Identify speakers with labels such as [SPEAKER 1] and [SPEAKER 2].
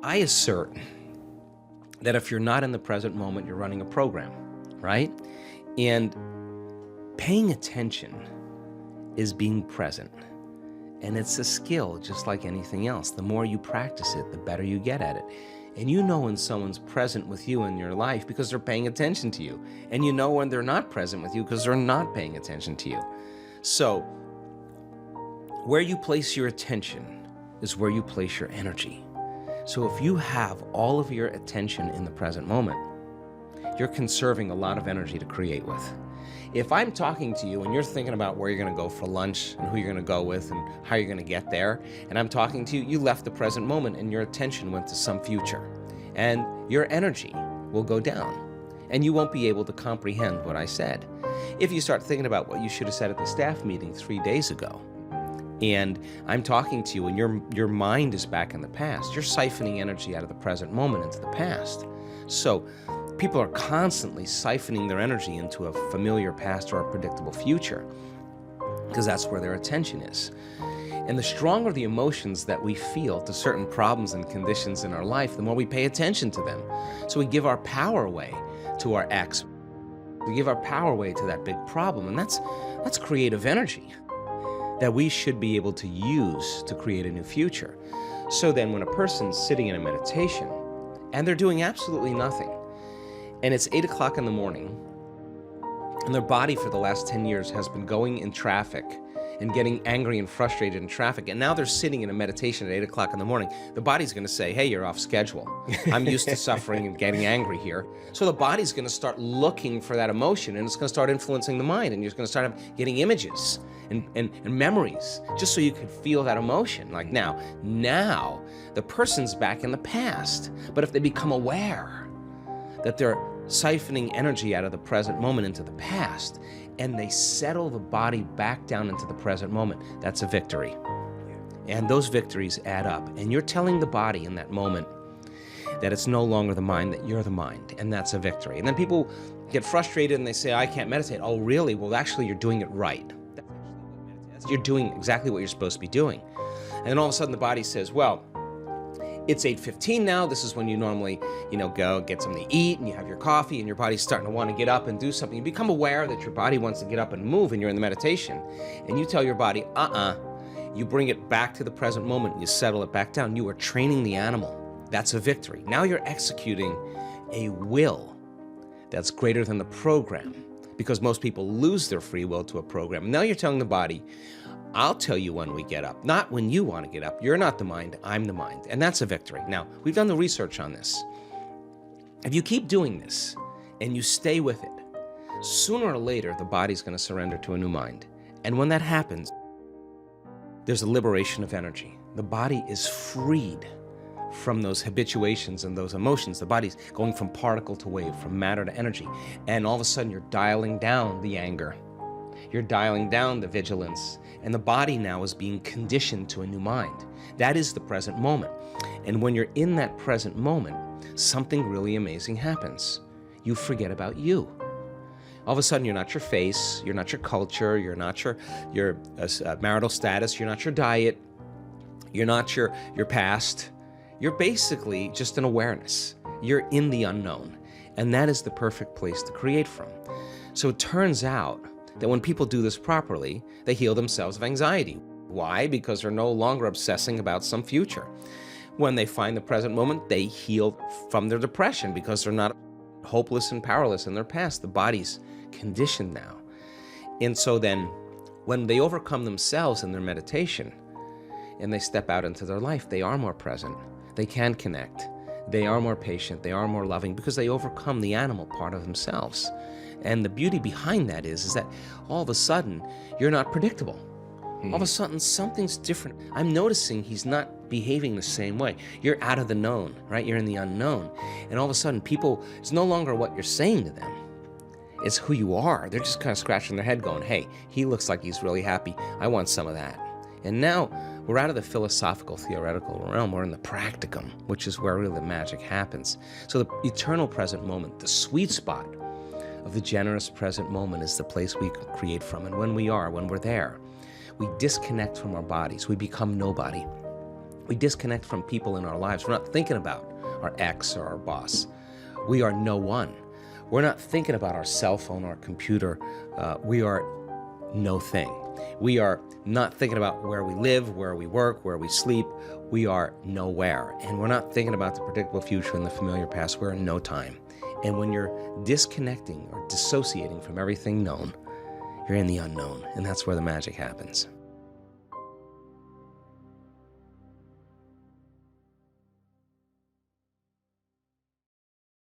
[SPEAKER 1] I assert that if you're not in the present moment, you're running a program, right? And paying attention is being present. And it's a skill just like anything else. The more you practice it, the better you get at it. And you know when someone's present with you in your life because they're paying attention to you. And you know when they're not present with you because they're not paying attention to you. So where you place your attention is where you place your energy. So if you have all of your attention in the present moment, you're conserving a lot of energy to create with. If I'm talking to you and you're thinking about where you're going to go for lunch and who you're going to go with and how you're going to get there, and I'm talking to you, you left the present moment and your attention went to some future. And your energy will go down and you won't be able to comprehend what I said. If you start thinking about what you should have said at the staff meeting 3 days ago, and I'm talking to you and your mind is back in the past, you're siphoning energy out of the present moment into the past. So people are constantly siphoning their energy into a familiar past or a predictable future because that's where their attention is. And the stronger the emotions that we feel to certain problems and conditions in our life, the more we pay attention to them. So we give our power away to our ex. We give our power away to that big problem. And that's creative energy that we should be able to use to create a new future. So then when a person's sitting in a meditation and they're doing absolutely nothing, and it's 8 o'clock in the morning, and their body for the last 10 years has been going in traffic and getting angry and frustrated in traffic, and now they're sitting in a meditation at 8 o'clock in the morning, the body's gonna say, hey, you're off schedule. I'm used to suffering and getting angry here. So the body's gonna start looking for that emotion, and it's gonna start influencing the mind, and you're gonna start getting images and memories, just so you can feel that emotion. Like now the person's back in the past. But if they become aware that they're siphoning energy out of the present moment into the past, and they settle the body back down into the present moment, that's a victory. And those victories add up. And you're telling the body in that moment that it's no longer the mind, that you're the mind, and that's a victory. And then people get frustrated and they say, I can't meditate. Oh, really? Well, actually, you're doing it right. You're doing exactly what you're supposed to be doing. And then all of a sudden the body says, well, it's 8:15 now. This is when you normally, go get something to eat and you have your coffee and your body's starting to want to get up and do something. You become aware that your body wants to get up and move and you're in the meditation. And you tell your body, You bring it back to the present moment and you settle it back down. You are training the animal. That's a victory. Now you're executing a will that's greater than the program, because most people lose their free will to a program. Now you're telling the body, I'll tell you when we get up, not when you want to get up. You're not the mind, I'm the mind. And that's a victory. Now, we've done the research on this. If you keep doing this and you stay with it, sooner or later, the body's going to surrender to a new mind. And when that happens, there's a liberation of energy. The body is freed from those habituations and those emotions. The body's going from particle to wave, from matter to energy. And all of a sudden, you're dialing down the anger. You're dialing down the vigilance. And the body now is being conditioned to a new mind. That is the present moment. And when you're in that present moment, something really amazing happens. You forget about you. All of a sudden, you're not your face, you're not your culture, you're not your marital status, you're not your diet, you're not your past. You're basically just an awareness. You're in the unknown. And that is the perfect place to create from. So it turns out that when people do this properly, they heal themselves of anxiety. Why? Because they're no longer obsessing about some future. When they find the present moment, they heal from their depression because they're not hopeless and powerless in their past. The body's conditioned now. And so then, when they overcome themselves in their meditation and they step out into their life, they are more present. They can connect. They are more patient. They are more loving because they overcome the animal part of themselves. And the beauty behind that is that all of a sudden, you're not predictable. All of a sudden, something's different. I'm noticing he's not behaving the same way. You're out of the known, right? You're in the unknown. And all of a sudden, it's no longer what you're saying to them. It's who you are. They're just kind of scratching their head going, hey, he looks like he's really happy. I want some of that. And now we're out of the philosophical, theoretical realm. We're in the practicum, which is where really the magic happens. So the eternal present moment, the sweet spot of the generous present moment, is the place we can create from. And when we're there, we disconnect from our bodies. We become nobody. We disconnect from people in our lives. We're not thinking about our ex or our boss. We are no one. We're not thinking about our cell phone or our computer. We are no thing. We are not thinking about where we live, where we work, where we sleep. We are nowhere. And we're not thinking about the predictable future and the familiar past. We're in no time. And when you're disconnecting or dissociating from everything known, you're in the unknown. And that's where the magic happens.